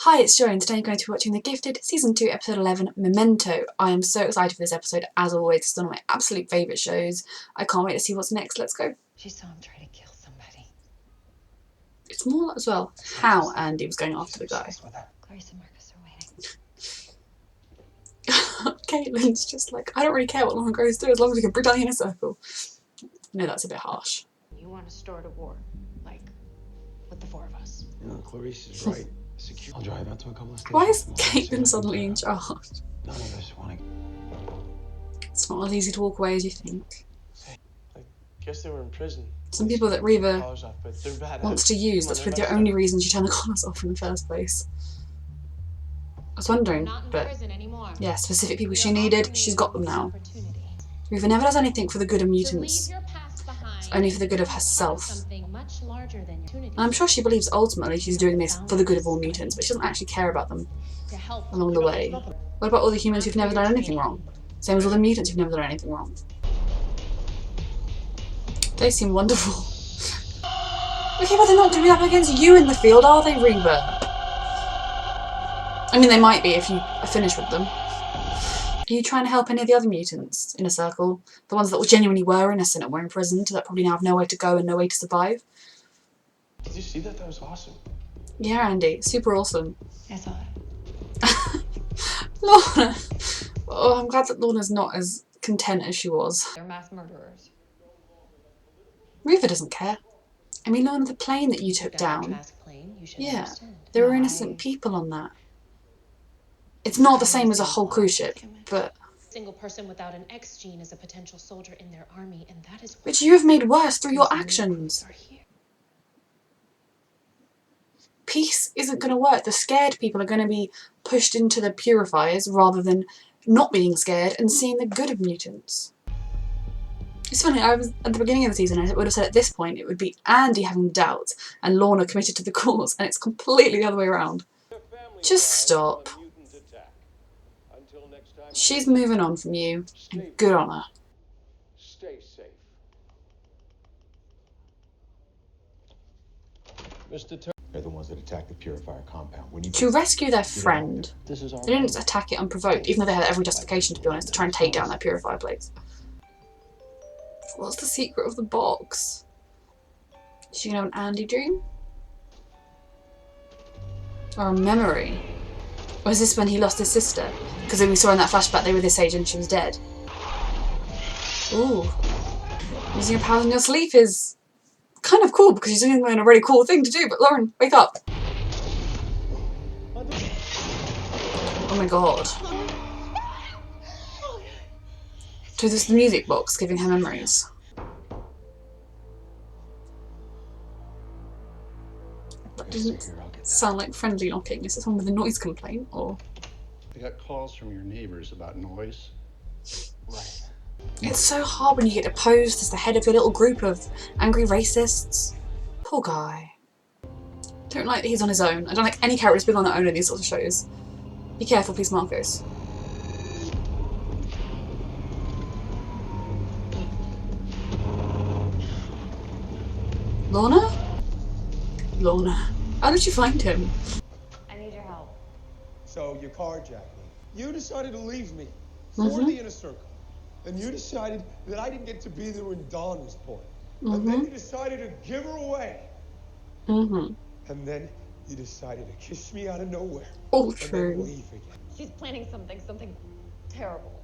Hi, it's Joy and today I'm going to be watching The Gifted Season 2 Episode 11, meMento. I am so excited for this episode, as always. It's one of my absolute favourite shows. I can't wait to see what's next. Let's go. She saw him try to kill somebody. It's more as well how Andy was going after the guy. Clarice and Marcus are waiting. Caitlin's just like, I don't really care what Lauren goes through as long as we can bring down the inner circle. No, that's a bit harsh. You want to start a war, like, with the four of us. You know, Clarice is right. I'll drive out to a couple of stations. Why is Caitlin suddenly in charge? None of us want to. It's not as easy to walk away as you think. I guess they were in prison. Some people that Reva wants to use, that's really the only reason she turned the collars off in the first place. I was wondering, but yeah, specific people she needed, she's got them now. Reva never does anything for the good of mutants. It's only for the good of herself. And I'm sure she believes ultimately she's doing this for the good of all mutants, but she doesn't actually care about them along the way. What about all the humans who've never done anything wrong? Same as all the mutants who've never done anything wrong. They seem wonderful. Okay, but they're not doing up against you in the field, are they, Reba? I mean, they might be if you are finished with them. Are you trying to help any of the other mutants in a circle? The ones that genuinely were innocent and were imprisoned, that probably now have nowhere to go and no way to survive? Did you see that? That was awesome. Yeah, Andy. Super awesome. I saw it. Lorna! Oh, I'm glad that Lorna's not as content as she was. They're mass murderers. Reva doesn't care. I mean, Lorna, the plane that you took down. Yeah, there were innocent people on that. It's not the same as a whole cruise ship, but... Single person without an X gene is a potential soldier in their army, and that is... Which you have made worse through your actions. Peace isn't going to work. The scared people are going to be pushed into the purifiers rather than not being scared and seeing the good of mutants. It's funny, I was at the beginning of the season, I would have said at this point it would be Andy having doubts and Lorna committed to the cause, and it's completely the other way around. Just stop. She's moving on from you, and good on her. Stay safe. Mr. They're the ones that attacked the purifier compound. To rescue their friend, This is our they didn't attack it unprovoked, even though they had every justification, to be honest, to try and take down that purifier place. What's the secret of the box? Is she gonna have an Andy dream? Or a memory? Or is this when he lost his sister? Because we saw in that flashback they were this age and she was dead. Ooh. Using your powers in your sleep is kind of cool because she's doing a really cool thing to do, but Lauren, wake up. Oh my god. So this is the music box giving her memories. That doesn't sound like friendly knocking. Is this one with a noise complaint or? I got calls from your neighbors about noise. right. It's so hard when you get deposed as the head of your little group of angry racists. Poor guy. Don't like that he's on his own. I don't like any characters being on their own in these sorts of shows. Be careful, please, Marcos. Lorna? Lorna. How did you find him? I need your help. So you carjacked me. You decided to leave me for the inner circle. And you decided that I didn't get to be there when Dawn was born. And then you decided to give her away. And then you decided to kiss me out of nowhere. All And then true. leave again. She's planning something terrible.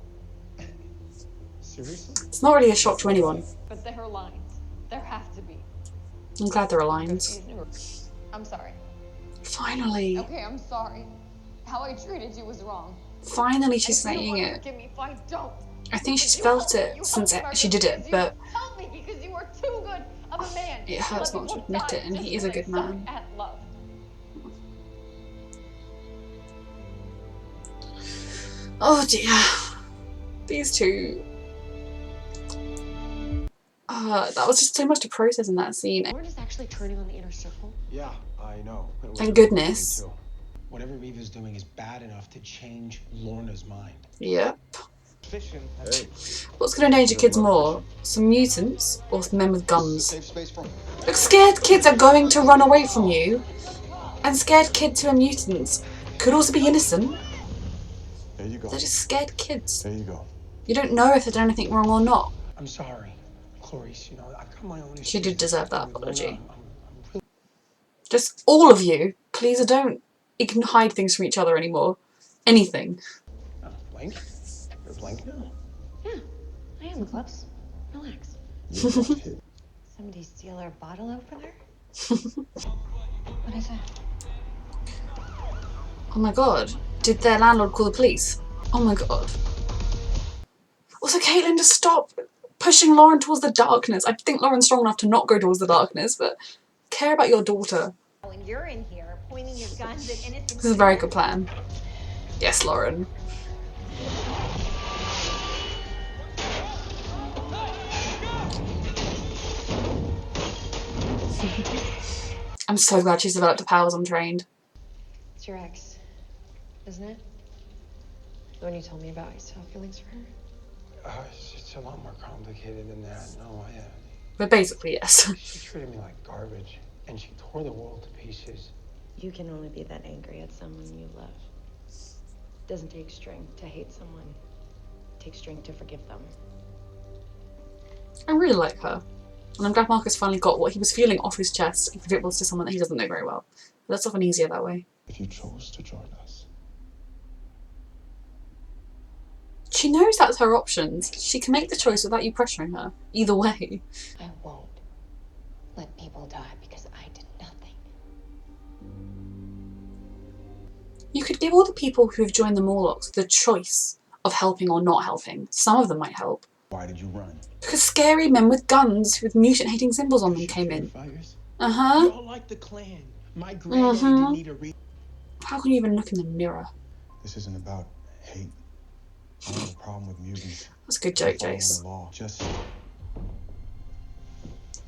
Seriously? It's not really a shock to anyone. But there are lines. There have to be. I'm glad there are lines. I'm sorry. Finally. Okay, I'm sorry. How I treated you was wrong. Finally she's And saying you it. forgive me if I don't. I think she's felt it since she did it, but Help me because you are too good of a man. it hurts not to admit it, and he is a good man. At love. Oh dear. These two. That was just so much to process in that scene. Lauren is actually turning on the inner circle. Yeah, I know. Thank goodness. Whatever Reva's doing is bad enough to change Lorna's mind. Yep. Hey. What's going to endanger kids more? Some mutants or men with guns? Safe space for Look, scared kids are going to run away from you. And scared kids who are mutants could also be innocent. There you go. They're just scared kids. There you go. You don't know if they've done anything wrong or not. I'm sorry, Clarice. You know, I've got my own issues. She did deserve that with apology. Lorna. I'm Just all of you, please don't hide things from each other anymore. Anything. Blink? You're Blink now? Yeah, I am close. Relax. You're about to hit. Somebody steal our bottle opener? What is it? Oh my god. Did their landlord call the police? Oh my god. Also, Caitlin, just stop pushing Lauren towards the darkness. I think Lauren's strong enough to not go towards the darkness, but care about your daughter. And you're in here pointing your guns at innocent. This is a very good plan. Yes, Lauren. I'm so glad she's developed the powers untrained. It's your ex, isn't it? The one you told me about, you still have feelings for her? It's a lot more complicated than that. No, But basically, yes. she treated me like garbage, and she tore the world to pieces. You can only be that angry at someone you love. It doesn't take strength to hate someone. It takes strength to forgive them. I really like her. And I'm glad Marcus finally got what he was feeling off his chest, if it was to someone that he doesn't know very well. But that's often easier that way. If you chose to join us. She knows that's her options. She can make the choice without you pressuring her. Either way. I won't let people die because I did nothing. You could give all the people who have joined the Morlocks the choice of helping or not helping. Some of them might help. Why did you run? Because scary men with guns with mutant-hating symbols on them came in. Uh-huh. Y'all like the Klan. My granddaddy didn't need a reason. How can you even look in the mirror? This isn't about hate. I don't have a problem with mutants. That's a good joke, Following Jace. the law. Just Is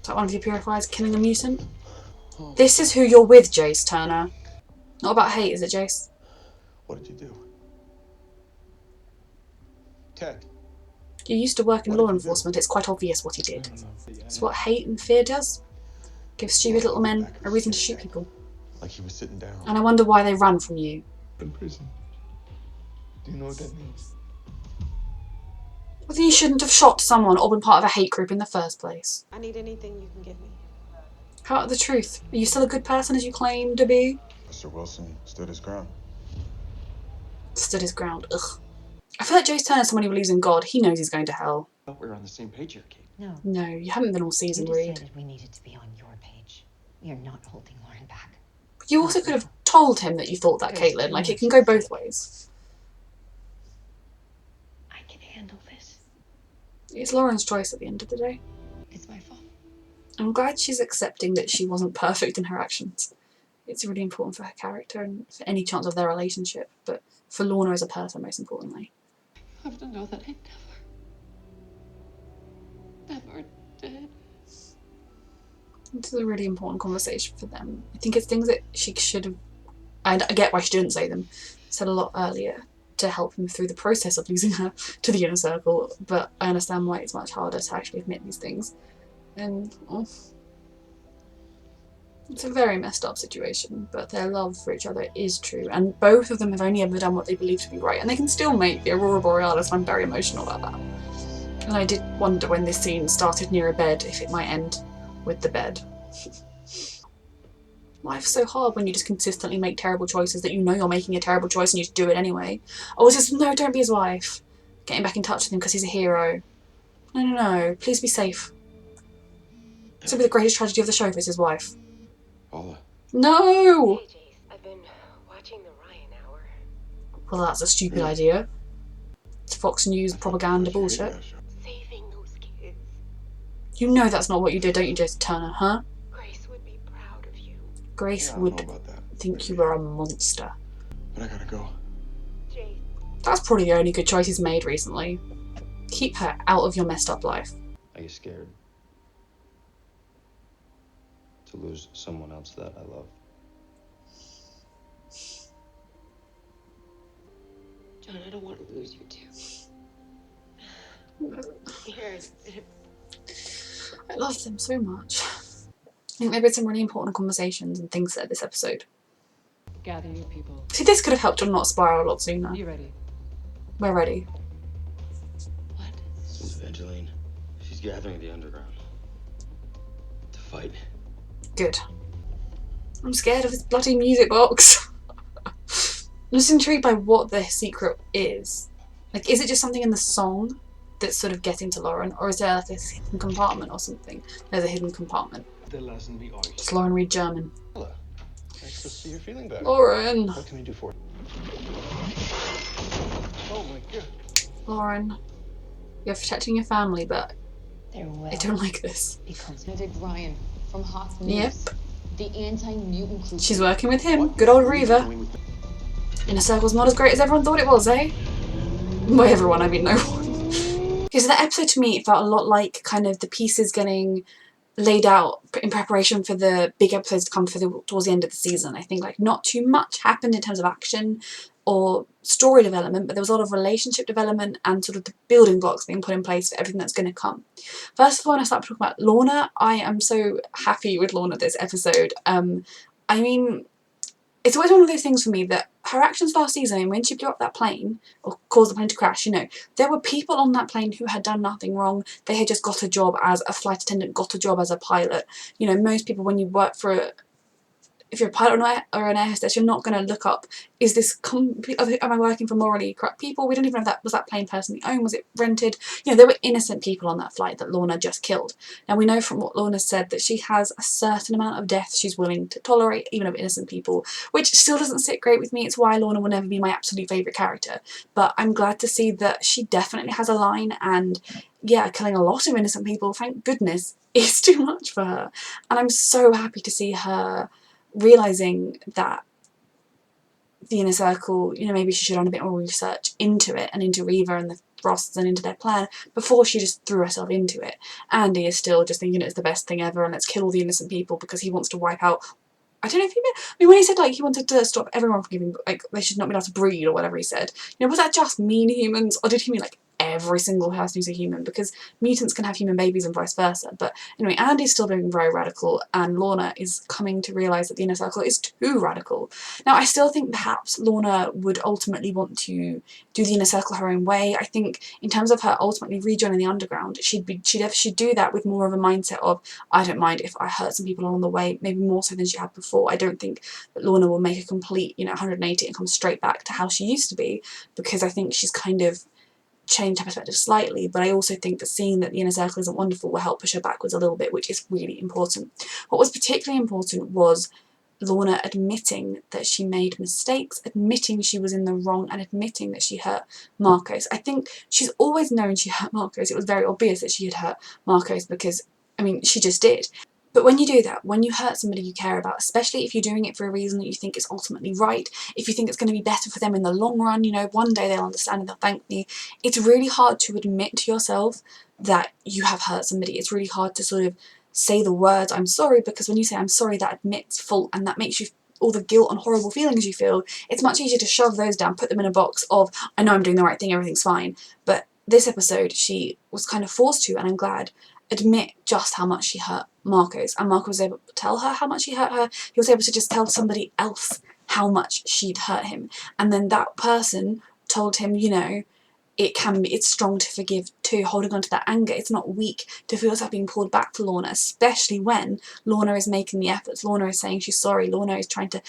that one of your purifiers killing a mutant? This is who you're with, Jace Turner. Not about hate, is it, Jace? what did you do? Ted. You used to work in What law did you do? enforcement. It's quite obvious what he did. It's what hate and fear does. Give stupid little men a reason to shoot people. Like he was sitting down. And I wonder why they ran from you. In prison. Do you know what that means? Well, then you shouldn't have shot someone or been part of a hate group in the first place. I need anything you can give me. How about the truth? Are you still a good person as you claim to be? Mr. Wilson stood his ground. Stood his ground. Ugh. I feel like Jace Turner's someone who believes in God. He knows he's going to hell. I thought we were on the same page here, Kate. No. No, you haven't been all season, You Reed. decided we needed to be on your page. We are not holding Lauren back. You also could have told him that you thought that, Caitlin. Like, it can go both ways. I can handle this. It's Lauren's choice at the end of the day. It's my fault. I'm glad she's accepting that she wasn't perfect in her actions. It's really important for her character and for any chance of their relationship, but for Lorna as a person, most importantly. You have to know that I never did. This is a really important conversation for them. I think it's things that she should have, and I get why she didn't say them, said a lot earlier to help him through the process of losing her to the inner circle, but I understand why it's much harder to actually admit these things. And it's a very messed up situation, but their love for each other is true, and both of them have only ever done what they believe to be right, and they can still make the Aurora Borealis, and I'm very emotional about that. And I did wonder when this scene started near a bed if it might end with the bed. Life's so hard when you just consistently make terrible choices that you know you're making a terrible choice and you just do it anyway. Oh, it's just, no, don't be his wife. Getting back in touch with him because he's a hero. No, please be safe. This will be the greatest tragedy of the show if it's his wife. Paula. No! Hey, Jace, I've been watching the Ryan Hour. Well, that's a stupid idea. It's Fox News propaganda bullshit. Saving those kids. You know that's not what you did, don't you, Jason Turner, huh? Grace would be proud of you. Grace Yeah, I would know about that. think you were a monster. But I gotta go. Jace. That's probably the only good choice he's made recently. Keep her out of your messed up life. Are you scared to lose someone else that I love? John, I don't want to lose you too. Here, I love them so much. I think they've had some really important conversations and things said this episode. Gather your people. See, this could have helped John not spiral a lot sooner. You ready? We're ready. What? This is Evangeline. She's gathering the underground. To fight. Good. I'm scared of this bloody music box. I'm just intrigued by what the secret is. Like, is it just something in the song that's sort of getting to Lauren, or is there like a hidden compartment or something? There's a hidden compartment. Does Lauren read German? Nice to see you're feeling better. Lauren! What can I do for you? Oh my God. Lauren, you're protecting your family, but I don't like this. Benedict Ryan from Hot News. Yep. The anti-mutant crew. She's working with him. Good old Reaver. Inner Circle's not as great as everyone thought it was, eh? By everyone, I mean no one. Okay, so that episode to me felt a lot like kind of the pieces getting laid out in preparation for the big episodes to come towards the end of the season. I think like not too much happened in terms of action or story development, but there was a lot of relationship development and sort of the building blocks being put in place for everything that's going to come. First of all, when I start talking about Lorna, I am so happy with Lorna this episode. I mean, it's always one of those things for me that her actions last season, when she blew up that plane, or caused the plane to crash, you know, there were people on that plane who had done nothing wrong. They had just got a job as a flight attendant, got a job as a pilot. You know, most people, when you work for if you're a pilot or an air hostess, you're not going to look up, is this am I working for morally corrupt people? We don't even know if that was that plane personally owned, was it rented? You know, there were innocent people on that flight that Lorna just killed. Now we know from what Lorna said that she has a certain amount of death she's willing to tolerate, even of innocent people, which still doesn't sit great with me. It's why Lorna will never be my absolute favourite character. But I'm glad to see that she definitely has a line, and yeah, killing a lot of innocent people, thank goodness, is too much for her. And I'm so happy to see her realising that the Inner Circle, you know, maybe she should have done a bit more research into it and into Reaver and the Frosts and into their plan before she just threw herself into it. Andy is still just thinking it's the best thing ever and let's kill all the innocent people because he wants to wipe out, I don't know if he meant, I mean, when he said like he wanted to stop everyone from giving, like they should not be allowed to breed or whatever he said, you know, was that just mean humans or did he mean like every single person who's a human? Because mutants can have human babies and vice versa. But anyway, Andy's still being very radical and Lorna is coming to realise that the Inner Circle is too radical. Now I still think perhaps Lorna would ultimately want to do the Inner Circle her own way. I think in terms of her ultimately rejoining the Underground, she'd do that with more of a mindset of, I don't mind if I hurt some people along the way, maybe more so than she had before. I don't think that Lorna will make a complete, you know, 180 and come straight back to how she used to be, because I think she's kind of changed her perspective slightly, but I also think that seeing that the Inner Circle isn't wonderful will help push her backwards a little bit, which is really important. What was particularly important was Lorna admitting that she made mistakes, admitting she was in the wrong, and admitting that she hurt Marcos. I think she's always known she hurt Marcos. It was very obvious that she had hurt Marcos because, I mean, she just did. But when you do that, when you hurt somebody you care about, especially if you're doing it for a reason that you think is ultimately right, if you think it's going to be better for them in the long run, you know, one day they'll understand and they'll thank me, it's really hard to admit to yourself that you have hurt somebody. It's really hard to sort of say the words, I'm sorry, because when you say I'm sorry, that admits fault and that makes you all the guilt and horrible feelings you feel. It's much easier to shove those down, put them in a box of, I know I'm doing the right thing, everything's fine. But this episode, she was kind of forced to, and I'm glad, admit just how much she hurt Marcos, and Marcos was able to tell her how much he hurt her. He was able to just tell somebody else how much she'd hurt him, and then that person told him, you know, it's strong to forgive too, holding on to that anger. It's not weak to feel yourself being pulled back to Lorna, especially when Lorna is making the efforts. Lorna is saying she's sorry. Lorna is trying to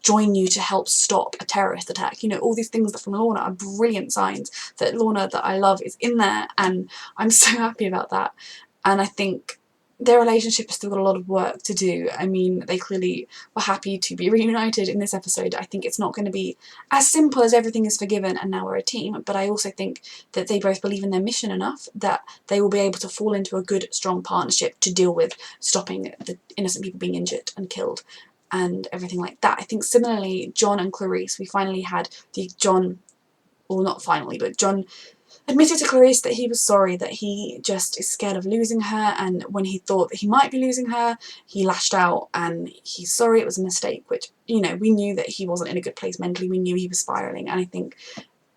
join you to help stop a terrorist attack. You know, all these things that from Lorna are brilliant signs that Lorna that I love is in there, and I'm so happy about that. And I think their relationship has still got a lot of work to do. I mean, they clearly were happy to be reunited in this episode. I think it's not going to be as simple as everything is forgiven and now we're a team, but I also think that they both believe in their mission enough that they will be able to fall into a good, strong partnership to deal with stopping the innocent people being injured and killed and everything like that. I think similarly, John and Clarice, we finally had John admitted to Clarice that he was sorry, that he just is scared of losing her, and when he thought that he might be losing her, he lashed out and he's sorry, it was a mistake, which, you know, we knew that he wasn't in a good place mentally, we knew he was spiralling, and I think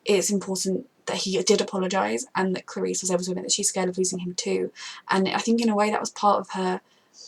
it's important that he did apologise and that Clarice was able to admit that she's scared of losing him too. And I think in a way that was part of her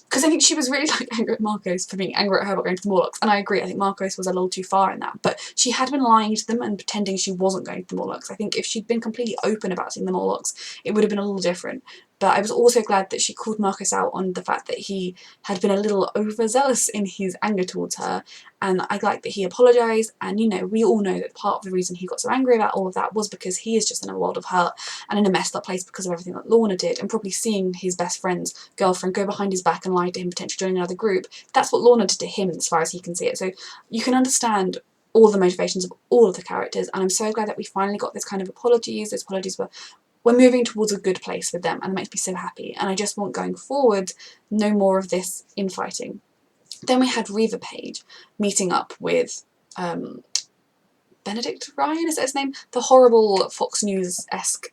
Because I think she was really like angry at Marcos for being angry at her about going to the Morlocks, and I agree, I think Marcos was a little too far in that, but she had been lying to them and pretending she wasn't going to the Morlocks. I think if she'd been completely open about seeing the Morlocks, it would have been a little different. But I was also glad that she called Marcos out on the fact that he had been a little overzealous in his anger towards her, and I like that he apologised, and you know, we all know that part of the reason he got so angry about all of that was because he is just in a world of hurt and in a messed up place because of everything that Lorna did, and probably seeing his best friend's girlfriend go behind his back and lie to him, potentially joining another group. That's what Lorna did to him as far as he can see it. So you can understand all the motivations of all of the characters, and I'm so glad that we finally got this kind of apologies. Those apologies we're moving towards a good place with them, and it makes me so happy, and I just want going forward no more of this infighting. Then we had Reva Page meeting up with Benedict Ryan, is that his name? The horrible Fox News-esque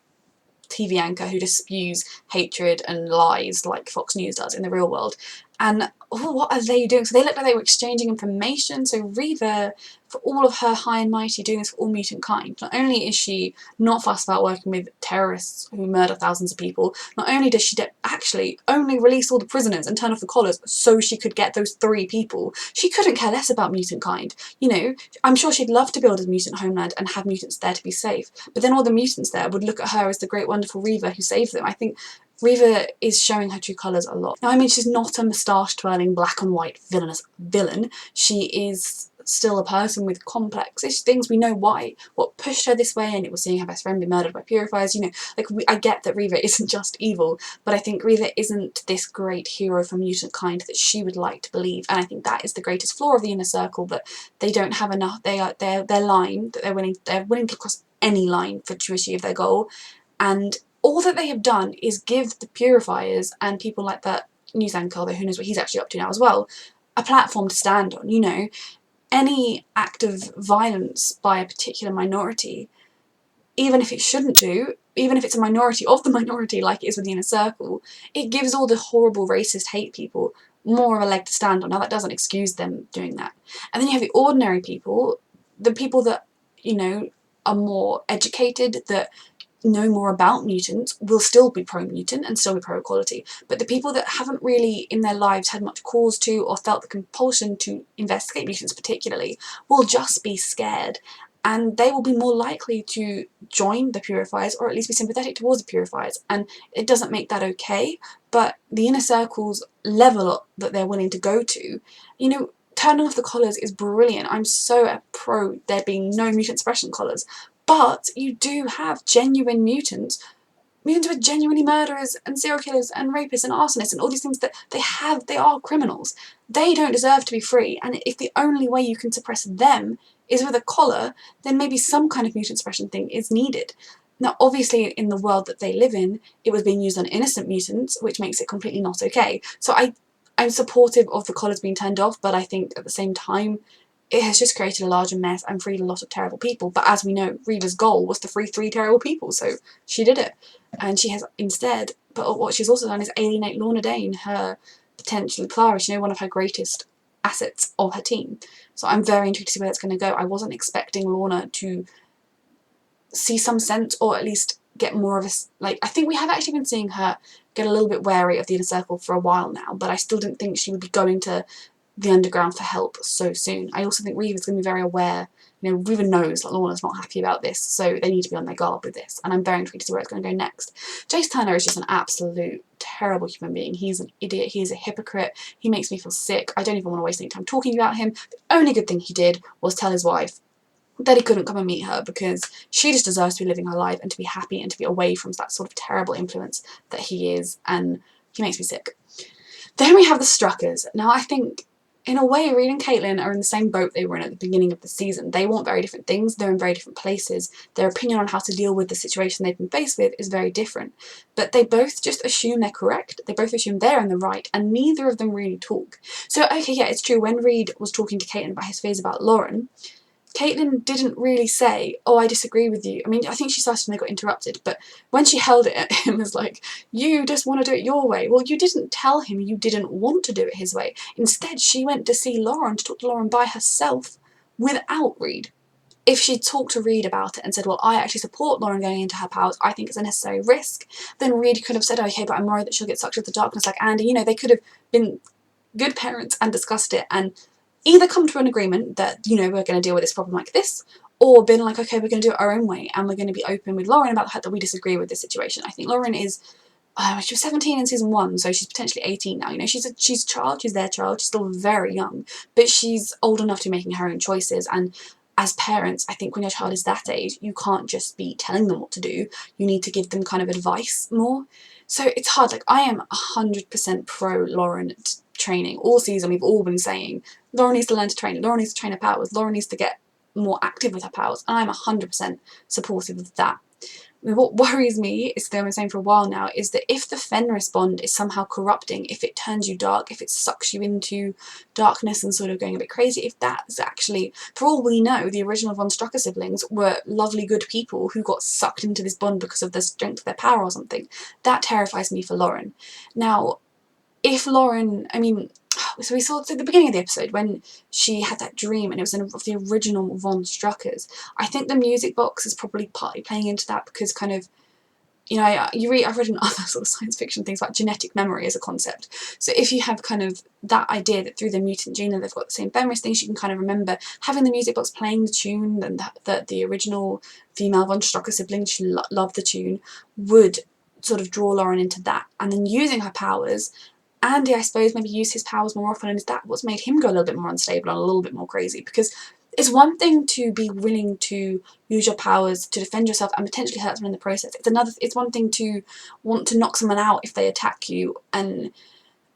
TV anchor who just spews hatred and lies like Fox News does in the real world. And oh, what are they doing? So they looked like they were exchanging information. So Reva, for all of her high and mighty doing this for all mutant kind, not only is she not fussed about working with terrorists who murder thousands of people, not only does she actually only release all the prisoners and turn off the collars so she could get those 3 people, she couldn't care less about mutant kind. You know, I'm sure she'd love to build a mutant homeland and have mutants there to be safe, but then all the mutants there would look at her as the great wonderful Reva who saved them. I think Reva is showing her true colours a lot. Now, I mean, she's not a moustache-twirling black and white villainous villain. She is still a person with complex things. We know why, what pushed her this way, and it was seeing her best friend be murdered by purifiers. You know, like, I get that Reva isn't just evil, but I think Reva isn't this great hero for mutant kind that she would like to believe, and I think that is the greatest flaw of the Inner Circle, that they don't have enough. Their line that they're willing to cross any line to achieve their goal, and all that they have done is give the purifiers and people like that news anchor, although who knows what he's actually up to now as well, a platform to stand on. You know, any act of violence by a particular minority, even if it shouldn't do, even if it's a minority of the minority like it is with the Inner Circle, it gives all the horrible racist hate people more of a leg to stand on. Now, that doesn't excuse them doing that. And then you have the ordinary people, the people that, you know, are more educated, that know more about mutants, will still be pro-mutant and still be pro-equality, but the people that haven't really in their lives had much cause to or felt the compulsion to investigate mutants particularly will just be scared, and they will be more likely to join the purifiers or at least be sympathetic towards the purifiers, and it doesn't make that okay, but the Inner Circle's level that they're willing to go to, you know, turning off the collars is brilliant. I'm so pro there being no mutant suppression collars. But you do have genuine mutants who are genuinely murderers and serial killers and rapists and arsonists and all these things that they are criminals. They don't deserve to be free, and if the only way you can suppress them is with a collar, then maybe some kind of mutant suppression thing is needed. Now, obviously, in the world that they live in, it was being used on innocent mutants, which makes it completely not okay. So I'm supportive of the collars being turned off, but I think at the same time, it has just created a larger mess and freed a lot of terrible people. But as we know, Reva's goal was to free 3 terrible people, so she did it. And she has instead, but what she's also done is alienate Lorna Dane, her potentially Polaris, you know, one of her greatest assets of her team. So I'm very intrigued to see where that's going to go. I wasn't expecting Lorna to see some sense, or at least get more of a, like, I think we have actually been seeing her get a little bit wary of the Inner Circle for a while now, but I still didn't think she would be going to the underground for help so soon. I also think Reva's going to be very aware, you know, Reva knows that Lorna's not happy about this, so they need to be on their guard with this, and I'm very intrigued to see where it's going to go next. Jace Turner is just an absolute terrible human being. He's an idiot, he's a hypocrite, he makes me feel sick. I don't even want to waste any time talking about him. The only good thing he did was tell his wife that he couldn't come and meet her because she just deserves to be living her life and to be happy and to be away from that sort of terrible influence that he is, and he makes me sick. Then we have the Struckers. Now, I think in a way, Reed and Caitlin are in the same boat they were in at the beginning of the season. They want very different things, they're in very different places, their opinion on how to deal with the situation they've been faced with is very different. But they both just assume they're correct, they both assume they're in the right, and neither of them really talk. So, okay, yeah, it's true, when Reed was talking to Caitlin about his fears about Lauren, Caitlin didn't really say, oh, I disagree with you. I mean, I think she started when they got interrupted, but when she held it at him as like, you just want to do it your way. Well, you didn't tell him you didn't want to do it his way. Instead, she went to see Lauren, to talk to Lauren by herself without Reed. if she'd talked to Reed about it and said, well, I actually support Lauren going into her powers, I think it's a necessary risk, then Reed could have said, okay, but I'm worried that she'll get sucked into the darkness like Andy. You know, they could have been good parents and discussed it and either come to an agreement that, you know, we're going to deal with this problem like this, or been like, okay, we're going to do it our own way and we're going to be open with Lauren about the fact that we disagree with this situation. I think Lauren is, she was 17 in season 1, so she's potentially 18 now. You know, she's a child, she's their child, she's still very young, but she's old enough to be making her own choices. And as parents, I think when your child is that age, you can't just be telling them what to do. You need to give them kind of advice more. So it's hard. Like, I am 100% pro Lauren training. All season, we've all been saying, Lauren needs to learn to train. Lauren needs to train her powers. Lauren needs to get more active with her powers. And I'm 100% supportive of that. What worries me, is that I've been saying for a while now, is that if the Fenris bond is somehow corrupting, if it turns you dark, if it sucks you into darkness and sort of going a bit crazy, if that's actually, for all we know, the original Von Strucker siblings were lovely, good people who got sucked into this bond because of the strength of their power or something, that terrifies me for Lauren. Now, if Lauren, I mean, so we saw at the beginning of the episode when she had that dream and it was of the original Von Struckers. I think the music box is probably partly playing into that because kind of, you know, I've read in other sort of science fiction things about genetic memory as a concept. So if you have kind of that idea that through the mutant gene and they've got the same Fenris things, you can kind of remember having the music box playing the tune and that the original female Von Strucker sibling, she loved the tune, would sort of draw Lauren into that. And then using her powers, Andy, I suppose, maybe used his powers more often, and is that what's made him go a little bit more unstable and a little bit more crazy? Because it's one thing to be willing to use your powers to defend yourself and potentially hurt someone in the process. It's one thing to want to knock someone out if they attack you. And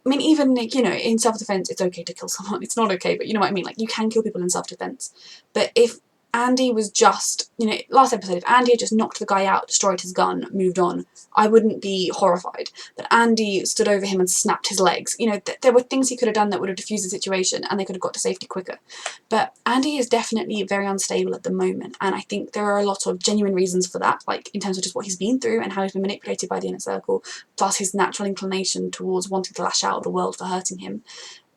I mean, even, you know, in self-defense, it's okay to kill someone. It's not okay, but you know what I mean? Like, you can kill people in self-defense. But if Andy was just, you know, last episode, if Andy had just knocked the guy out, destroyed his gun, moved on, I wouldn't be horrified. But Andy stood over him and snapped his legs. You know, there were things he could have done that would have diffused the situation and they could have got to safety quicker. But Andy is definitely very unstable at the moment, and I think there are a lot of genuine reasons for that, like in terms of just what he's been through and how he's been manipulated by the Inner Circle, plus his natural inclination towards wanting to lash out at the world for hurting him.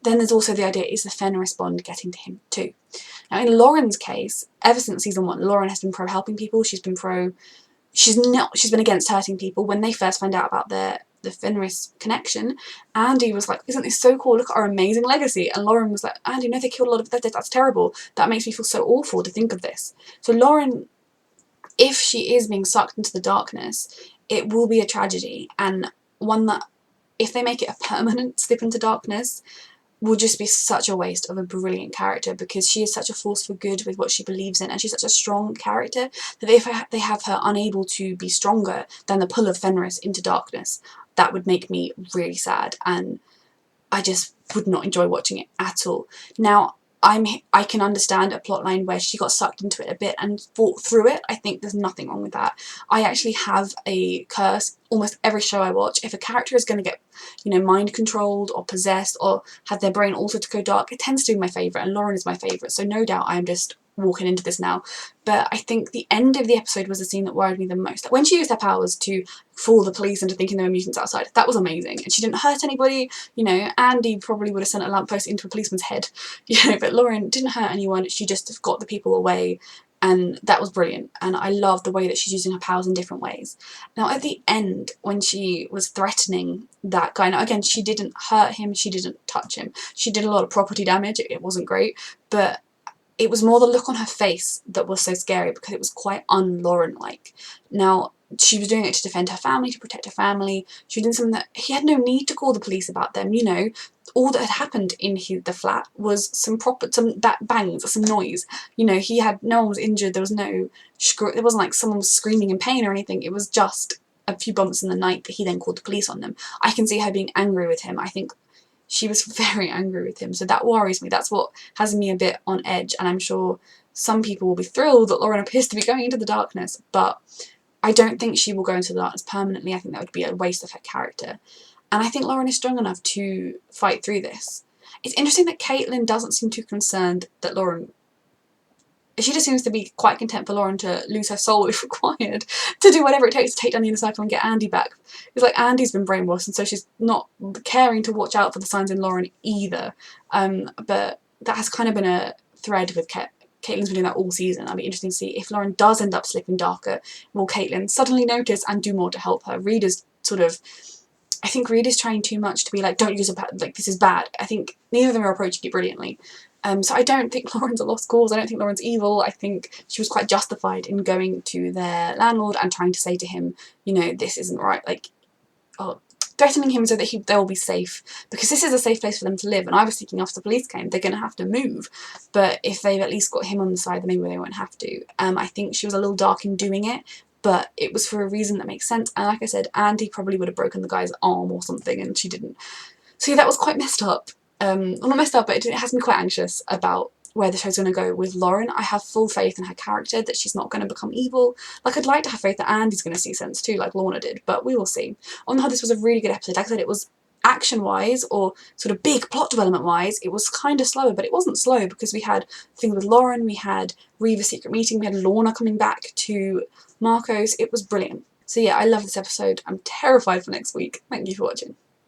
Then there's also the idea, is the Fenris bond getting to him too? Now in Lauren's case, ever since season 1, Lauren has been pro helping people. She's been against hurting people. When they first found out about the Fenris connection, Andy was like, isn't this so cool? Look at our amazing legacy. And Lauren was like, Andy, no, they killed a lot of that's terrible. That makes me feel so awful to think of this. So Lauren, if she is being sucked into the darkness, it will be a tragedy, and one that, if they make it a permanent slip into darkness, will just be such a waste of a brilliant character, because she is such a force for good with what she believes in, and she's such a strong character that if they have her unable to be stronger than the pull of Fenris into darkness, that would make me really sad, and I just would not enjoy watching it at all. Now, I can understand a plotline where she got sucked into it a bit and fought through it. I think there's nothing wrong with that. I actually have a curse almost every show I watch. If a character is going to get, you know, mind controlled or possessed or have their brain altered to go dark, it tends to be my favourite, and Lauren is my favourite. So no doubt I am just walking into this now. But I think the end of the episode was the scene that worried me the most. Like when she used her powers to fool the police into thinking there were mutants outside, that was amazing. And she didn't hurt anybody. You know, Andy probably would have sent a lamppost into a policeman's head. You know, but Lauren didn't hurt anyone. She just got the people away. And that was brilliant. And I love the way that she's using her powers in different ways. Now, at the end, when she was threatening that guy, now again, she didn't hurt him. She didn't touch him. She did a lot of property damage. It wasn't great. But it was more the look on her face that was so scary, because it was quite un-Lauren-like. Now, she was doing it to defend her family, to protect her family. She was doing something that he had no need to call the police about them, you know. All that had happened in the flat was some bangs, some noise. You know, no one was injured, there was no, it wasn't like someone was screaming in pain or anything. It was just a few bumps in the night that he then called the police on them. I can see her being angry with him. I think she was very angry with him, so that worries me. That's what has me a bit on edge, and I'm sure some people will be thrilled that Lauren appears to be going into the darkness, but I don't think she will go into the darkness permanently. I think that would be a waste of her character, and I think Lauren is strong enough to fight through this. It's interesting that Caitlin doesn't seem too concerned that Lauren... She just seems to be quite content for Lauren to lose her soul if required, to do whatever it takes to take down the Inner Circle and get Andy back. It's like Andy's been brainwashed, and so she's not caring to watch out for the signs in Lauren either. But that has kind of been a thread with Caitlin's been doing that all season. I'd be interested to see if Lauren does end up slipping darker, will Caitlin suddenly notice and do more to help her? Reader's sort of, I think Reader's trying too much to be like, don't use a like, this is bad. I think neither of them are approaching it brilliantly. So I don't think Lauren's a lost cause. I don't think Lauren's evil. I think she was quite justified in going to their landlord and trying to say to him, you know, this isn't right. Like, threatening him so that they'll be safe, because this is a safe place for them to live. And I was thinking after the police came, they're going to have to move. But if they've at least got him on the side, then maybe they won't have to. I think she was a little dark in doing it, but it was for a reason that makes sense. And like I said, Andy probably would have broken the guy's arm or something, and she didn't. So yeah, that was quite messed up. Well, not messed up, but it has me quite anxious about where the show's going to go with Lauren. I have full faith in her character, that she's not going to become evil. Like, I'd like to have faith that Andy's going to see sense too, like Lorna did, but we will see. On the whole, this was a really good episode. Like I said, it was action-wise, or sort of big plot development-wise, it was kind of slower, but it wasn't slow because we had things with Lauren, we had Reva's secret meeting, we had Lorna coming back to Marcos. It was brilliant. So yeah, I love this episode. I'm terrified for next week. Thank you for watching.